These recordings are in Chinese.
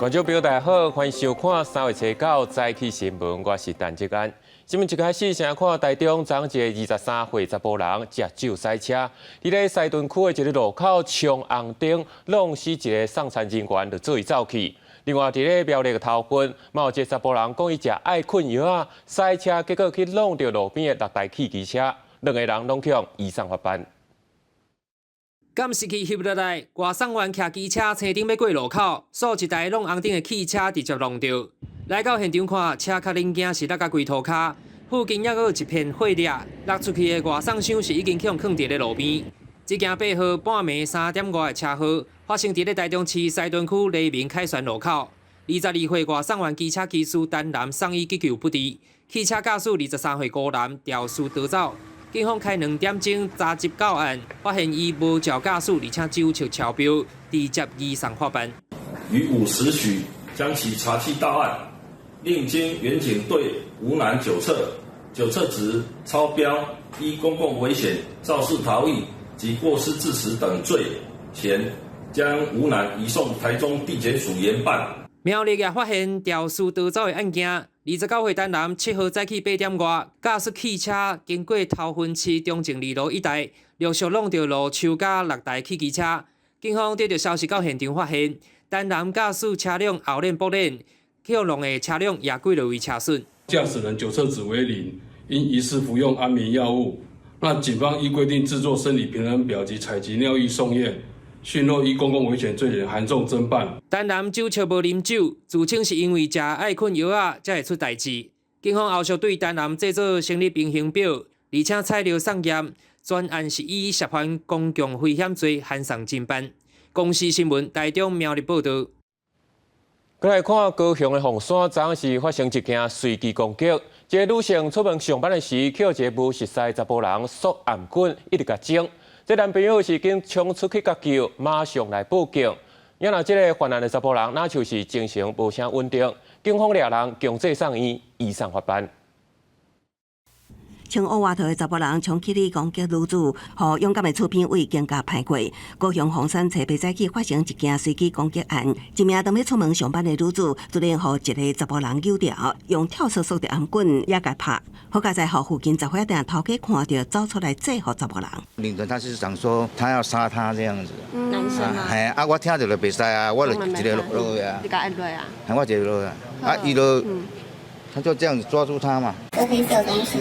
观众朋友大家好，欢迎收看3月7日早起新闻，我是陈志安。新闻一开始，先看台中昨一个23岁查甫人食酒赛车，伫咧西屯区的一个路口冲红灯，弄死一个送餐人员，就做伊走去。另外，伫咧苗栗的头份，嘛有一个查甫人讲伊食爱困药啊，赛车结果去弄到路边的6台汽机车，两个人拢向医生发办。 敢是去翕落来，外送员骑机车车顶要过路口，数一台弄红灯的汽车直接弄到。来到现场看，车壳零件是落甲规涂骹，附近还有一片火粒，落出去的外送箱是已经放伫咧路边。这件8号半暝3点外的车祸，发生伫咧台中市西屯区黎明凯旋路口。22岁外送员机车技师陈男送医急救不治，汽车驾驶23岁高男肇事逃走。 警方开2点钟查缉到案，发现伊无照驾驶，而且酒测超标，直接移送法办。于5时许将其查缉到案，另经远警队吴男酒测值超标，依公共危险、肇事逃逸及过失致死等罪前，将吴男移送台中地检署研办。苗栗也发现肇事逃走的案件。 29岁单男7号早起8点外，驾驶汽车经过头份市中正2路一带，陆续弄到路树甲6台汽机车。警方得到消息到现场发现，单男驾驶车辆后链剥链，向弄的车辆也几位车损。驾驶人酒测值为0，因疑似服用安眠药物。那警方依规定制作生理平衡表及采集尿液送验。 讯若依公共危险罪嫌含重侦办。单男酒测无啉酒，自称是因为食爱困药啊才会出代志。警方后续对单男制作生理平衡表，而且材料送验，专案是以涉犯公共危险罪函送侦办。公视新闻台中苗栗报道。再来看高雄的凤山，昨是发生一件随机攻击。一个女性出门上班的时，捡一个无熟悉查甫人束颔棍，一直甲整。 这男朋友是经冲出去急救，马上来报警。原来这个犯案的查甫人，那就是精神无啥稳定。警方抓人强制送医，医生发办。穿乌外套的查甫人从起攻击女子，互勇敢的厝边为警察排过。高雄凤山车北早起发生一件随机攻击案，一名当要出门上班的女子，突然互一个查甫人扭掉，用跳绳束着颔棍也甲拍。好佳在互附近杂货店头家看到，走出来制服查甫人。领着他是想说他要杀他这样子。男生啊？系啊，我听到就袂使啊，我就一个落去啊。你甲按落啊？我一个落啊，啊，伊就他就这样子抓住他嘛。这黑色的东西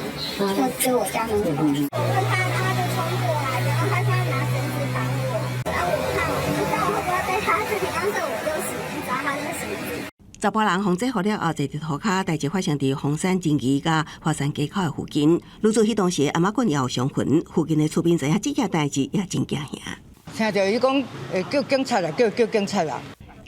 就我家门口，他就冲过来，然后他现在拿绳子绑我，然后我看我不知道会不会被他自己当着我就死，抓他那个绳子。查甫人防制好了后，坐伫涂骹，代志发生伫凤山金鱼甲华山街口的附近。女子迄当时阿妈棍也有伤痕，附近的厝边知影这件代志，也真惊吓。听到伊讲会叫警察啦，叫警察啦。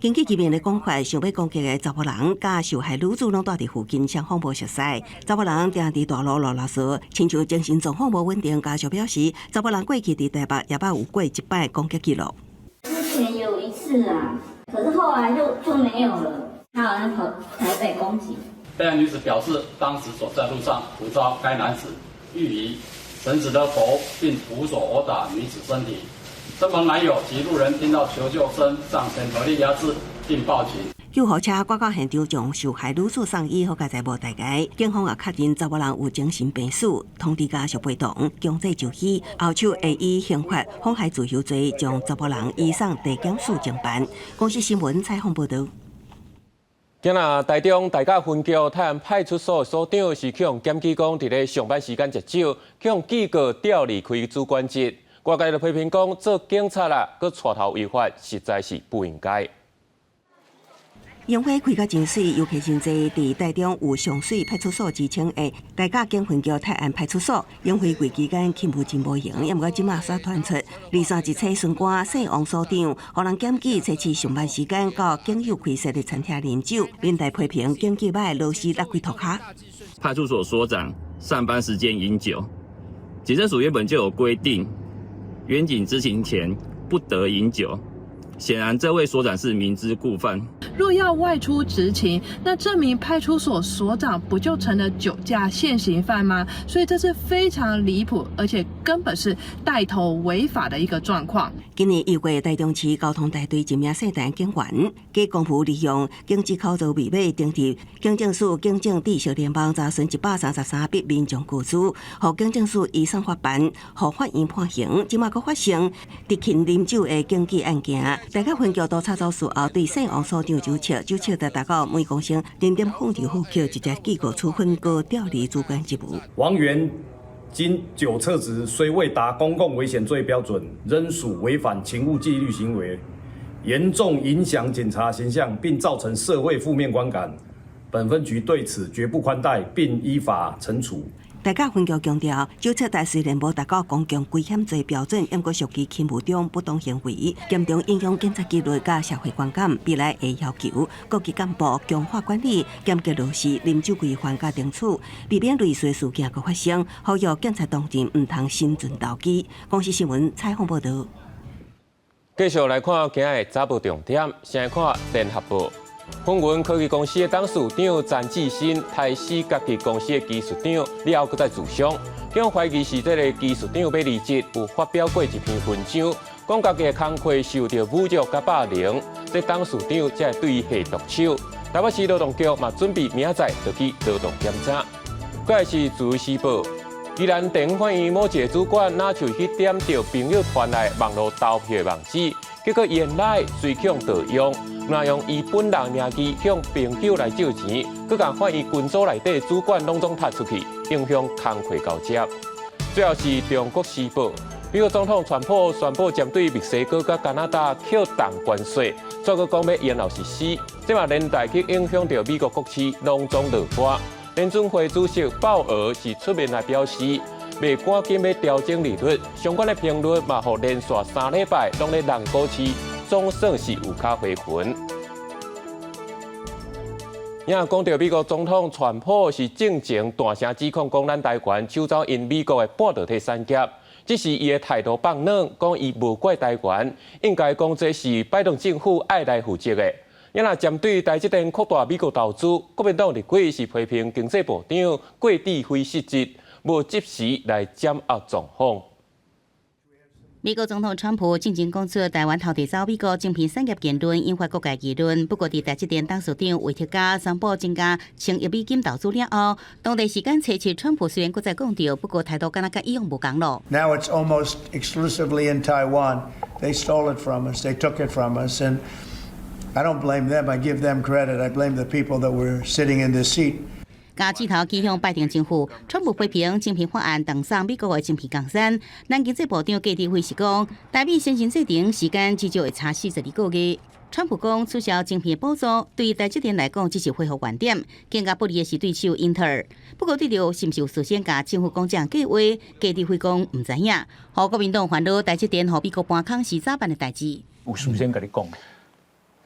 根据这边的讲法，想要攻击的查甫人甲受害女子拢住伫附近，双方无熟悉。查甫人定伫大路拉说，亲像精神状况无稳定。家属表示，查甫人过去伫台北也捌有过一摆攻击记录。之前有一次啊，可是后来就没有了。他好像跑台北攻击。被害女子表示，当时走在路上，突遭该男子欲以绳子的头，并徒手殴打女子身体。 身旁男友及路人听到求救声，上前合力压制，并报警。救护车赶到现场，将受害女子送医，好佳在无大碍。警方也确认查某人有精神病史，通知家属陪同，强制就医。后手会以刑法妨害自由罪，将查某人移送地检署侦办。公视新闻采访报道。今仔台中大甲分局泰安派出所所长是向检举讲，伫咧上班时间食酒，向记者调离开主管职。 外界就批评讲，做警察啦，佮带头违法，实在是不应该。烟火开甲真水，尤其真侪伫台中有上水派出所之称的大甲警分局泰安派出所，烟火季期间勤务真无闲，也毋过即马煞传出，23一车巡官姓王所长，互人检举测试上班时间到警友开设的餐厅饮酒，连带批评警纪歹，螺丝落开涂骹。派出所所长上班时间饮酒，警政署原本就有规定。 员警执勤前不得饮酒，显然，这位所长是明知故犯。若要外出执勤，那这名派出所所长不就成了酒驾现行犯吗？所以这是非常离谱，而且根本是带头违法的一个状况。今年1月，台中市交通大队一名姓陈警员，假公务利用经济考照密码登记警政署警政治小联邦查询133笔民众故事，互警政署移送法办，互法院判刑。即马佫发生执勤饮酒的警举案件，大家分局督查走事后，对姓王所长酒测达到每公升0.控制呼吸，直接记过处分，搁调离主管职务。王源经酒测值虽未达公共危险罪标准，仍属违反勤务纪律行为，严重影响警察形象，并造成社会负面观感。本分局对此绝不宽待，并依法惩处。大家分局强调，酒测台虽然无达到公共危险罪标准，但佫属于勤务中不当行为，严重影响警察纪律甲社会观感。未来会要求各级干部强化管理，严格落实饮酒规范甲定处，避免类似事件佫发生。呼吁警察同仁唔通心存投机。公视新闻采访报道。继续来看今日早报重点，先来看联合报。fun云科技公司的董事长詹志新、台视科技公司的技术长了后，再自伤，警方怀疑是这个技术长要离职，有发表过一篇文章，讲家己的工课受到侮辱甲霸凌，这董事长才会对伊下毒手。台北市劳动局嘛准备明仔载就去劳动检查。再来是自由时报，宜兰电影法院某一个主管拿手去点着朋友传来网络投票的网址，结果原来随向盗用。那用伊本人名义向朋友来借钱，佮甲法院群组内底主管拢总踢出去，影响工课交接。最后是中国时报，美国总统川普宣布针对墨西哥甲加拿大扣档关税，再佮讲要延后实施，这嘛连带去影响到美国国企拢总落花。联准会主席鲍尔是出面来表示，袂赶紧要调整利率，相关的评论嘛，互连续3礼拜拢咧让股市。总算是有卡回魂。也讲到美国总统川普是正前大声指控讲咱台湾抢走因美国的半导体产业，只是伊的态度放软，讲伊无怪台湾，应该讲这是拜登政府爱来负责的。也若针对台积电扩大美国投资，国民党立委是批评经济部长过智非失职，无及时来掌握状况。美国总统川普正前讲出台湾偷提走美国晶片产业言论，引发各界议论。不过，伫台积电董事长韦特加宣布增加1000亿美金投资了后，当地时间初7，川普虽然搁再讲到，不过态度敢若甲以往无同咯。Now it's almost exclusively in Taiwan. They stole it from us. They took it from us, and I don't blame them. I give them credit. I blame the people that were sitting in this seat. 加指头指向拜登政府，川普批评晶片法案动送美国的晶片降产。咱经济部长谢立辉是讲，台美先行制定时间至少会差42个月。川普讲取消晶片补助，对于台积电来讲只是恢复原点，更加不利的是对手英特尔。不过对着是毋是有事先甲政府讲这样计划，谢立辉讲唔知影。互国民党烦恼台积电互美国搬空是早办的代志。有事先甲你讲。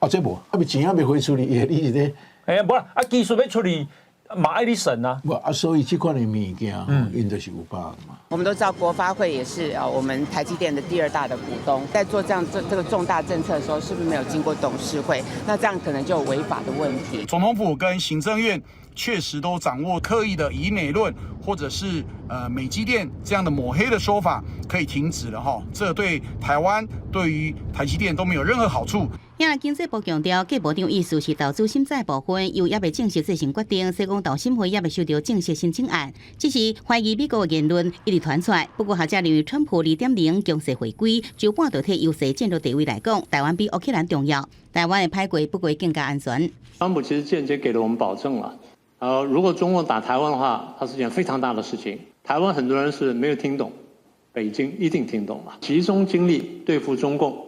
这无，钱还没汇出去，你是咧？无啦，技术要出去。嘛爱你审啊！所以这款的物件，因就是有把握嘛。我们都知道国发会也是我们台积电的第2大的股东，在做这个重大政策的时候，是不是没有经过董事会？那这样可能就有违法的问题。总统府跟行政院确实都掌握刻意的以美论，或者是美积电这样的抹黑的说法，可以停止了哈。这对台湾、对于台积电都没有任何好处。因经济部强调，继部长意思是投资审查部分，又也未正式进行决定，西公投审会也未收到正式申请案。只是怀疑美国的言论一直传出来。不过，学者认为，川普2.0强势回归，就半导体优势战略地位来讲，台湾比乌克兰重要。台湾的派过不过更加安全。川普其实间接给了我们保证了。如果中共打台湾的话，它是件非常大的事情。台湾很多人是没有听懂，北京一定听懂了，集中精力对付中共。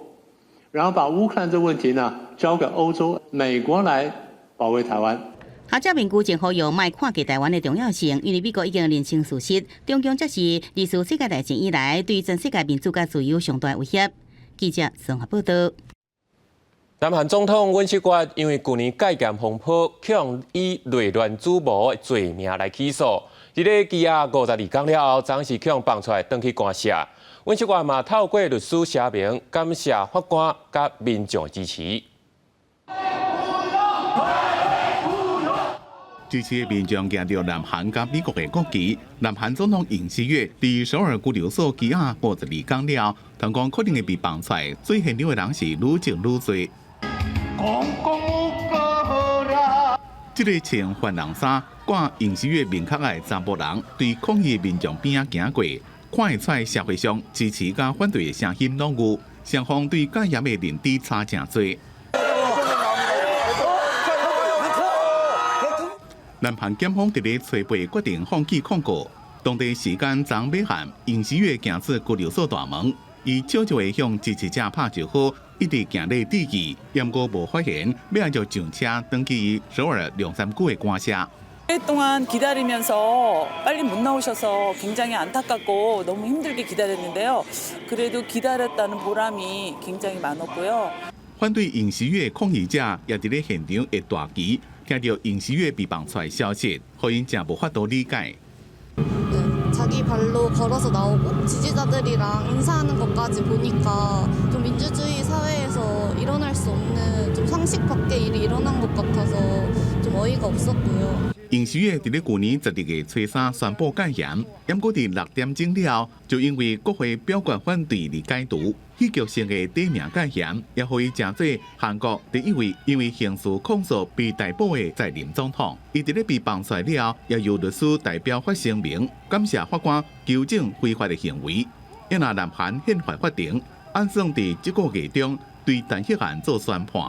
然后把乌克兰这问题呢交给欧洲、美国来保卫台湾。学者评估前呼吁卖看给台湾的重要性，因为美国已经认清事实，中共这是自世界大战以来对全世界民主甲自由上大威胁。记者孙华报道。南韩总统尹锡悦因为去年介咸风波，向以内乱主谋的罪名来起诉。伫咧羁押52天了后，暂时向放出来，登去官舍。尹锡悦嘛透过律师声明，感谢法官甲民众的支持。支持的民众见到南韩甲美国的国旗，南韩总统尹锡悦伫首尔拘留所羁押52天了，通讲确定会被放出来，最现场的人是愈情愈多。这个穿犯人衫、挂尹锡悦面壳的查甫人，对抗议的民众边仔行过，看会出来社会上支持甲反对的声音拢有，双方对戒严的认知差真多。南韩检方伫咧初八决定放弃控告，当地时间昨晚汉，尹锡悦行出拘留所大门，伊悄悄地向支持者拍招呼，一直行咧第二，严过无发现，要按照上车登记首尔龍山區的官舍。 오랫동안 기다리면서 빨리 못 나오셔서 굉장히 안타깝고 너무 힘들게 기다렸는데요. 그래도 기다렸다는 보람이 굉장히 많았고요. 反对尹锡悦抗议者也伫咧现场会大旗，听到尹锡悦被放出来消息，互因真无法度理解。 자기 발로 걸어서 나오고 지지자들이랑 인사하는 것까지 보니까 좀 민주주의 사회에서 일어날 수 없는 좀 상식 밖의 일이 일어난 것 같아서 좀 어이가 없었고요. 尹锡悦伫咧去年12月初3宣布戒严，不过伫6点钟了，就因为国会表决反对而解除。戏剧性的地名戒严，也互伊真做韩国第一位因为刑事控诉被逮捕的在任总统。伊伫咧被放出来了，也由律师代表发声明，感谢法官纠正非法的行为。也拿南韩宪法法庭按算伫这个月中对弹劾案做宣判。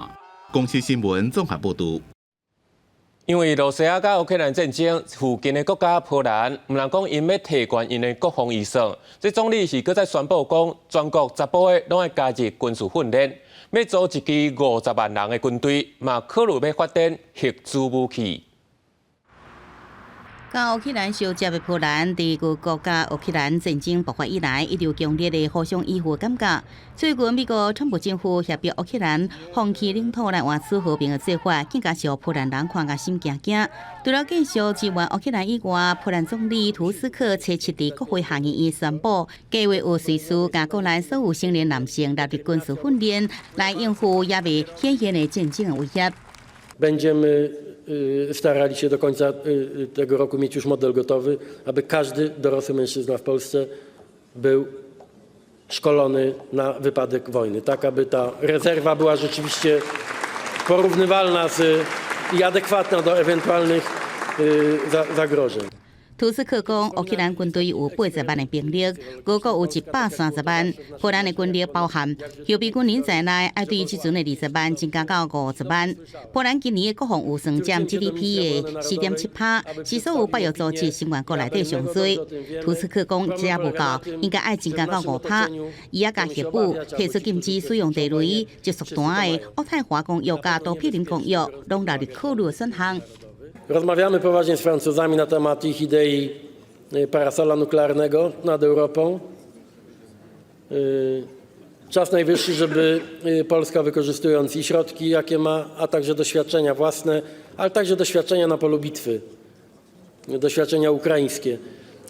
公司新闻综合报道。 因为罗西亚甲乌克兰战争，附近的国家波兰毋能讲因要提悬因的国防预算，这总理是搁再宣布讲，全国查甫的拢要加入军事训练，要组一支50万人的军队，嘛考虑要发展核子武器。 甲乌克兰相接的波兰，伫个国家乌克兰战争爆发以来，一直强烈的互相依附感觉。最近，美国川普政府协调乌克兰放弃领土来换取和平的做法，更加是波兰人看甲心惊惊。除了继续支援乌克兰以外，波兰总理图斯克初7伫国会下议院宣布，计划有随时甲国内所有成年男性纳入军事训练，来应付也未显现的战争的威胁。 Będziemy starali się do końca tego roku mieć już model gotowy, aby każdy dorosły mężczyzna w Polsce był szkolony na wypadek wojny, tak aby ta rezerwa była rzeczywiście porównywalna i adekwatna do ewentualnych zagrożeń. 图斯克讲，乌克兰军队有80万的兵力，俄国有130万。波兰的军力包含后备军人在内，要对即阵的20万增加到50万。波兰今年的国防预算占 GDP 的4.7%，是所有北约组织成员国内底上最。图斯克讲，这也无够，应该要增加到5%。伊也甲核武提出禁止使用地雷、接束弹的渥太华公约甲多毗邻公约，拢纳入考虑的选项。 Rozmawiamy poważnie z Francuzami na temat ich idei parasola nuklearnego nad Europą. Czas najwyższy, żeby Polska, wykorzystując i środki, jakie ma, a także doświadczenia własne, ale także doświadczenia na polu bitwy, doświadczenia ukraińskie,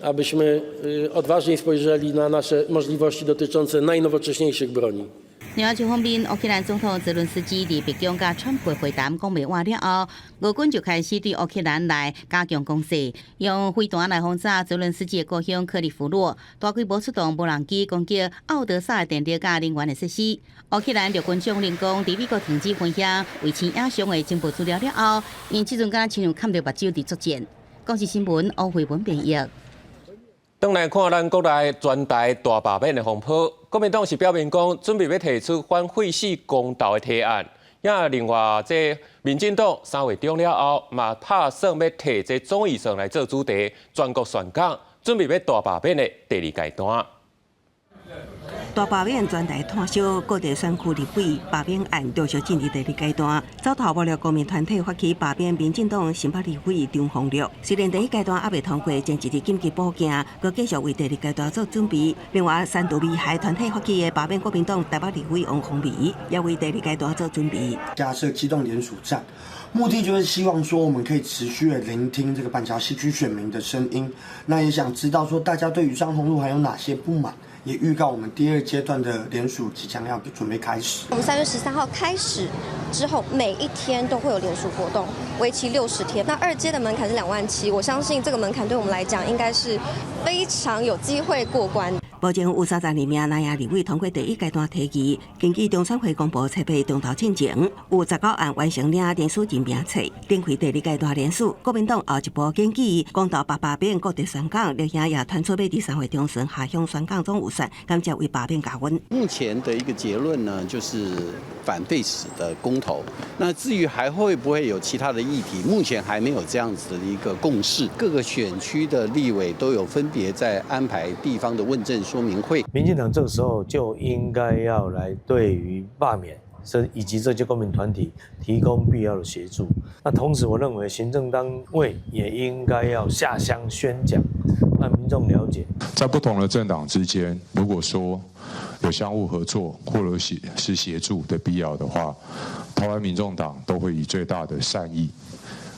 abyśmy odważniej spojrzeli na nasze możliwości dotyczące najnowocześniejszych broni. 另外一方面，乌克兰总统泽伦斯基伫北京甲川普会谈讲袂完了后，俄军就开始对乌克兰来加强攻势，用飞弹来轰炸泽伦斯基的故乡克里夫洛，大规模出动无人机攻击奥德萨的电力甲能源的设施。乌克兰陆军将领讲，伫美国停止分享卫星影像的情报资料了后，因即阵敢亲像看到目睭伫作战。公司新闻欧慧文编译。 转来看咱国内全台大罢免的风波，国民党是表明讲准备要提出反废死公投的提案。也另外，这民进党3月中了后，嘛拍算要提这总预算来做主题，全国宣讲，准备要大罢免的第2阶段。大罢免专台炭烧各地选区立委罢免案陆续进入第二阶段，走投无路，公民团体发起罢免民进党新北立委张宏禄。虽然第一阶段还未通过，前一日紧急补件，佮继续为第二阶段做准备。另外，三度危害团体发起的罢免国民党台北立委王宏维，也为第二阶段做准备。架设机动联署站，目的就是希望说我们可以持续的聆听这个板桥西区选民的声音，那也想知道说大家对于张宏禄还有哪些不满。也预告我们第二阶段的联署即将要准备开始。我们3月13号开始之后，每一天都会有联署活动，为期60天。那2阶的门槛是27000，我相信这个门槛对我们来讲应该是非常有机会过关。目前有32名南亚立委通过第一阶段提议，根据中选会公布测备中头进程，有19案完成了联署人名册，展开第二阶段联署。国民党后一步建议，公投罢免各地选港，立兄也传出要第3回中旬下乡选港总有算，感觉为罢免加分。目前的一个结论呢，就是反废死的公投。那至于还会不会有其他的议题，目前还没有这样子的一个共识。各个选区的立委都有分别在安排地方的问政说明会。民进党这个时候就应该要来对于罢免以及这些公民团体提供必要的协助。那同时，我认为行政单位也应该要下乡宣讲，让民众了解，在不同的政党之间，如果说有相互合作或者是协助的必要的话，台湾民众党都会以最大的善意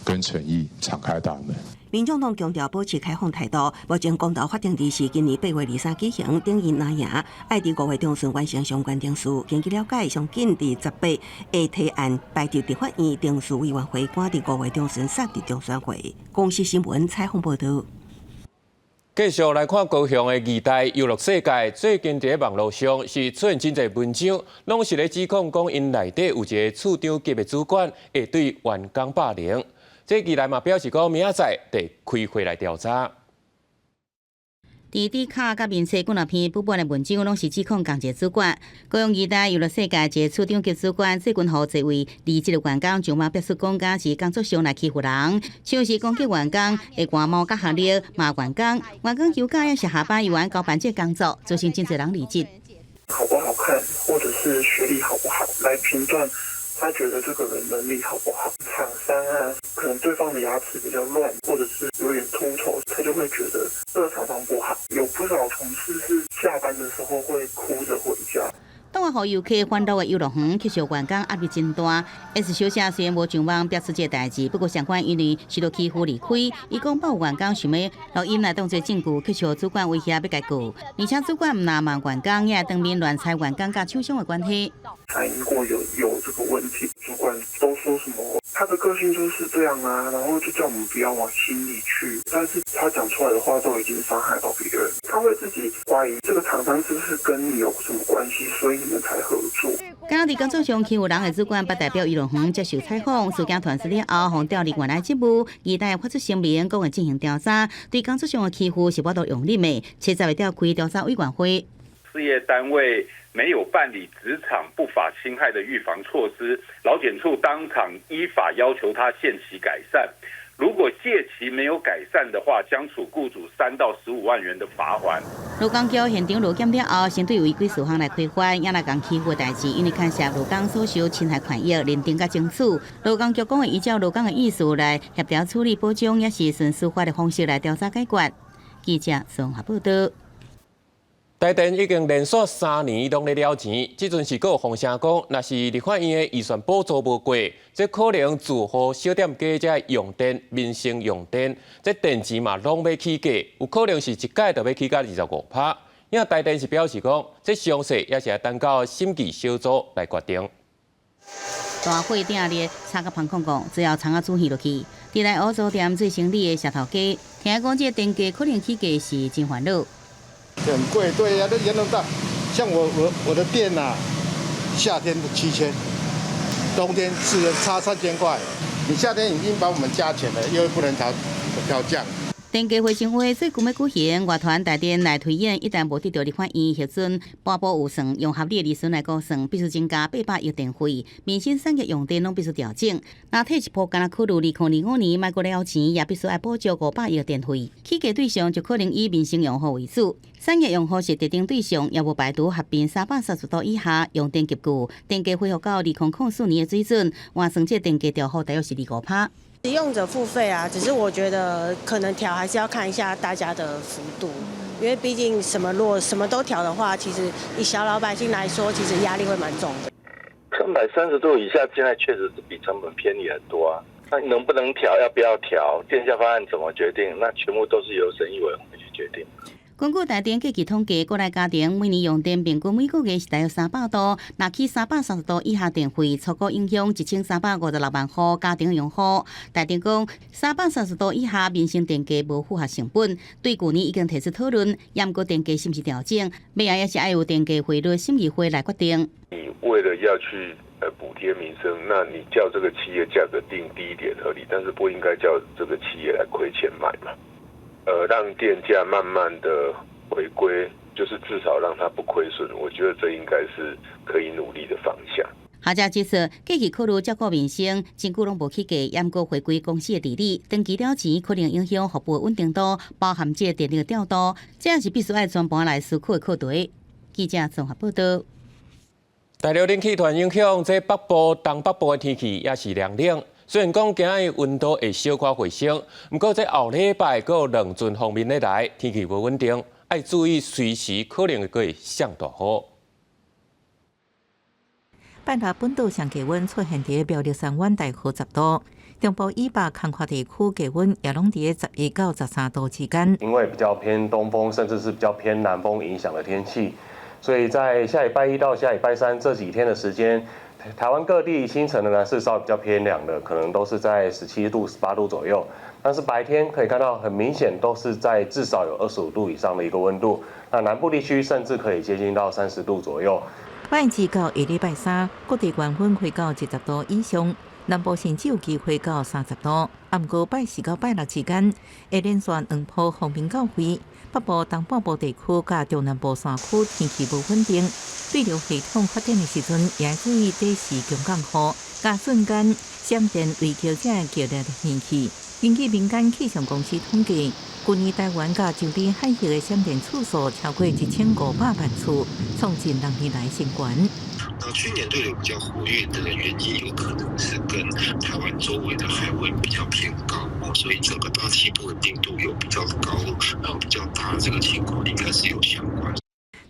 跟诚意敞开大门。民众党强调保持开放态度，目前公投法定日是今年8月23举行，等于拿赢，爱伫5月中旬完成相关定数。根据了解，上紧伫18会提案排入立法院定数委员会，赶伫5月中旬杀伫中选会。公视新闻采访报道。继续来看高雄的二代娱乐世界，最近在网络上是出现真侪文章，拢是咧指控讲因内底有一个处长级的主管会对员工霸凌。这二代嘛表示讲，明仔载得开会来调查。伫D卡甲面册几两篇不本的文章，拢是指控同一个主管。高雄二代娱乐世界一个处长级主管谢君豪，一位离职的员工上网表示讲，假是工作上来欺负人，像是攻击员工，会寒毛甲下力骂员工，员工休假也是下班以外搞办这工作，造成真侪人离职。好不好看，或者是学历好不好，来评断他觉得这个人能力好不好。厂商啊，可能对方的牙齿比较乱，或者是有点秃头，他就会觉得这个厂商不好。有不少同事是下班的时候会哭着回家。当晚予游客欢乐的游乐园，其实员工压力真大。S 小姐虽然无上网表示这代志，不过相关因为受到欺负离开，伊讲报员工想要录音来当作证据，去求主管威胁要解雇，而且主管唔拿骂员工，也当面乱猜员工甲厂商的关系。反映过有这个问题，主管都说什么他的个性就是这样啊，然后就叫我们不要往心里去。但是他讲出来的话都已经伤害到别人，他会自己怀疑这个厂商是不是跟你有什么关系，所以你们才合作。刚伫工作上欺负人的主管，不代表娱乐园接受采访，事件传出了后，互调离原来职务，二代发出声明，讲会进行调查，对工作上的欺负是我都用力的，70会调开调查委员会。事业单位没有办理职场不法侵害的预防措施，劳检处当场依法要求他限期改善。如果届期没有改善的话，将处雇主3到15万元的罚锾。劳工局现场劳检了后，先对违规事项来开罚，也来讲欺负的代志，因为看涉劳工所受侵害权益认定甲争取。劳工局讲会依照劳工的意思来协调处理保障，也是顺司法的方式来调查解决。记者宋华报道。台电已经连续3年拢咧了钱，即阵是有风声讲，若是立法院的预算补助无过，这可能住户小店家这用电、民生用电，这电钱嘛拢要起价，有可能是一届就要起价25%。因为台电是表示讲，这详细也是要等到审计小组来决定。大火鼎咧，插甲旁控讲，最后窗仔煮去落去。伫来欧洲店做生意的石头家，听讲这电价可能起价是真烦恼。很贵，对呀，这人那么大，像我的店呐，夏天7000，冬天差3000块。你夏天已经把我们加钱了，又不能调降。电价会生会最近要举行，乐团台电来推演，一旦无得到立法院核准，颁布有算，用合理的利润来估算，必须增加800亿电费，民生产业用电拢必须调整。若退一步，敢若考虑2025年卖过了钱，也必须要补足500亿的电费。起价对象就可能以民生用户为主，产业用户是特定对象，也无排除合并330度以下用电急剧，电价恢复到2004年的水准，换算这电价调幅大约是2.5%。使用者付费啊，只是我觉得可能调还是要看一下大家的幅度，因为毕竟如果什么都调的话，其实以小老百姓来说，其实压力会蛮重的。330度以下，现在确实是比成本便宜很多啊。那能不能调，要不要调，电价方案怎么决定，那全部都是由审议委员会去决定。根据台电计期统计，国内家庭每年用电平均每个月是大约300度，若起330度以下电费，初步影响1356万户家庭用户。台电讲，330度以下民生电价无符合成本，对去年已经提出讨论，严格电价是不是调整，未来也是要由电价汇率审议会来决定。你为了要去补贴民生，那你叫这个企业价格定低一点合理，但是不应该叫这个企业来亏钱买嘛。让电价慢慢的回归，就是至少让它不亏损，我觉得这应该是可以努力的方向。学者指出，计期考虑照顾民生，真久拢无起价，严格回归公司的治理，长期了钱可能影响服务的稳定度，包含这电力的调度，这也是必须要全盘来思考的课题。记者综合报道。大陆冷气团影响，这北部、东北部的天气也是凉冷。虽然讲今日温度会小可回升，不过这后礼拜还有两阵风面的来，天气无稳定，要注意随时可能会上大雨。半日本岛上气温出现伫苗栗山湾大河10度，中部以北空旷地区气温也拢伫11到13度之间。因为比较偏东风，甚至是比较偏南风影响的天气，所以在下礼拜1到下礼拜3这几天的时间。台湾各地清晨呢是稍微比较偏凉的，可能都是在17度、18度左右。但是白天可以看到，很明显都是在至少有25度以上的一个温度。那南部地区甚至可以接近到30度左右。拜二到下礼拜3，各地高温会到10度以上，南部甚至有机会到30度。不过拜4到拜6之间，会连续2波风面到位。北部、东半部地区甲中南部山区天气不稳定，对流系统发展的时阵，也要注意短时强降雨、甲瞬间闪电围桥这剧烈的天气。根据民间气象公司统计，去年台湾甲周边海域的闪电次数超过1500万次，创近6年来新高。去年对流比较活跃的原因，有可能是跟台湾周围的海温比较偏高，所以整个大气不稳定度有比较高，然后比较大的这个情况应该是有相关。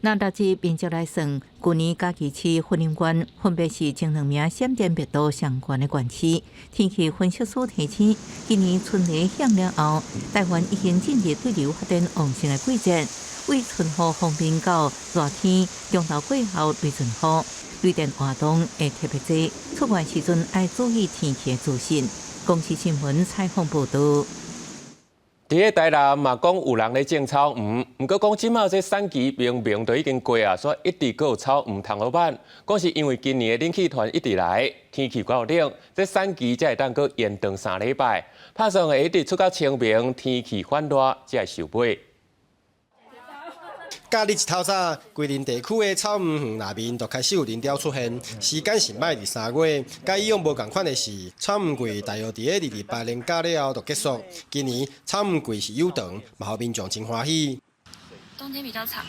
那大致面积来算，去年嘉义市、云林县分别是前2名闪电密度上悬的县市。天气分析师提醒，今年春雷响了后，台湾已经进入对流发展旺盛的季节，为春雨方面到热天、中昼过后雷阵雨。雷电活动会特别多，出外时阵要注意天气资讯。公司新闻采访报道。伫个台南嘛讲有人咧种草鱼，毋过讲即马这产期明明都已经过啊，所以一直阁有草鱼通老板。讲是因为今年的冷气团一直来，天气够冷，这产期才会当阁延长3礼拜，拍算会一直出到清明，天气反热才会收尾。假日一透早，规林地区的草鱼园内面就开始有人雕出现，时间是迈入3月。甲以往无共款的是，草鱼季大约伫个28年假了后就结束。今年草鱼季是有长，嘛互民众真欢喜。冬天比较长，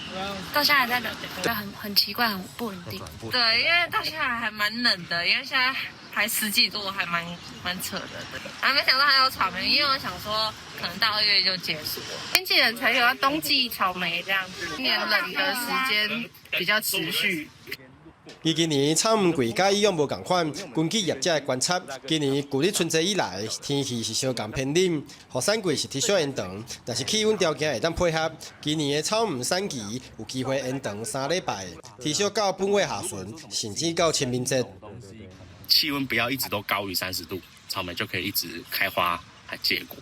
到现在还在冷，就很奇怪，很不稳定。对，因为到现在还蛮冷的，因为现在还10几度，还蛮扯的。对，还没想到还有草莓，因为我想说可能到2月就结束了。天气冷才有啊，冬季草莓这样子。今年冷的时间比较持续。今年草鱼季甲以往无共款，根据业者的观察，今年旧历春节以来，天气是相共偏冷，雨伞季是提早延长，但是气温条件会当配合，今年的草鱼产期有机会延长3礼拜，提早到本月下旬，甚至到清明节。气温不要一直都高于30度，草莓就可以一直开花还结果。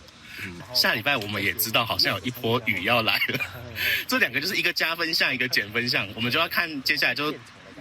下礼拜我们也知道，好像有一波雨要来了，这2个就是一个加分项，一个减分项，我们就要看接下来就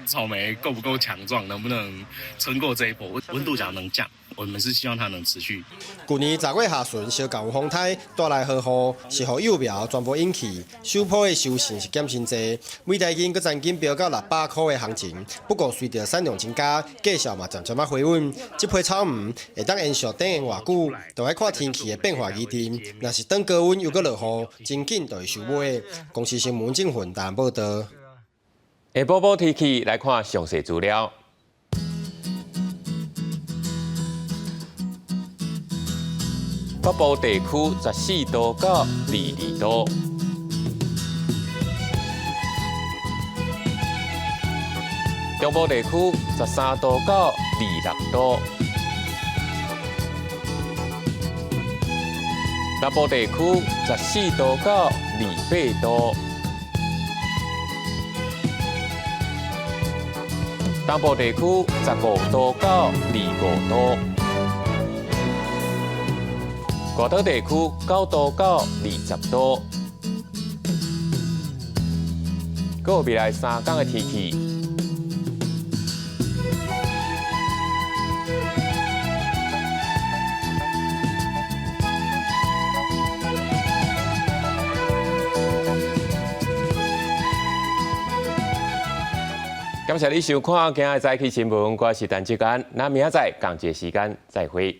草莓够不够强壮，能不能撑过这一波。温度只要能降，我们是希望它能持续。去年10月下旬，小港有风台带来豪雨，是互幼苗全部引起，收坡的收成是减真济，每台斤佮曾经飙到600块的行情。不过随着产量增加，价格嘛渐渐啊回稳。这批草莓会当延续等延偌久，就要看天气的变化而定。若是等高温又佮落雨，真紧就会收尾。公司新闻郑云台报道。下晡报天气来看详细资料。北部地区14度到22度，中部地区13度到26度，南部地区14度到28度，东部地区15度到25度。外岛地区9度到20度。还有未来3天的天气。感谢你收看今日早起新闻，我是陈志刚，那明仔载同一时间再会。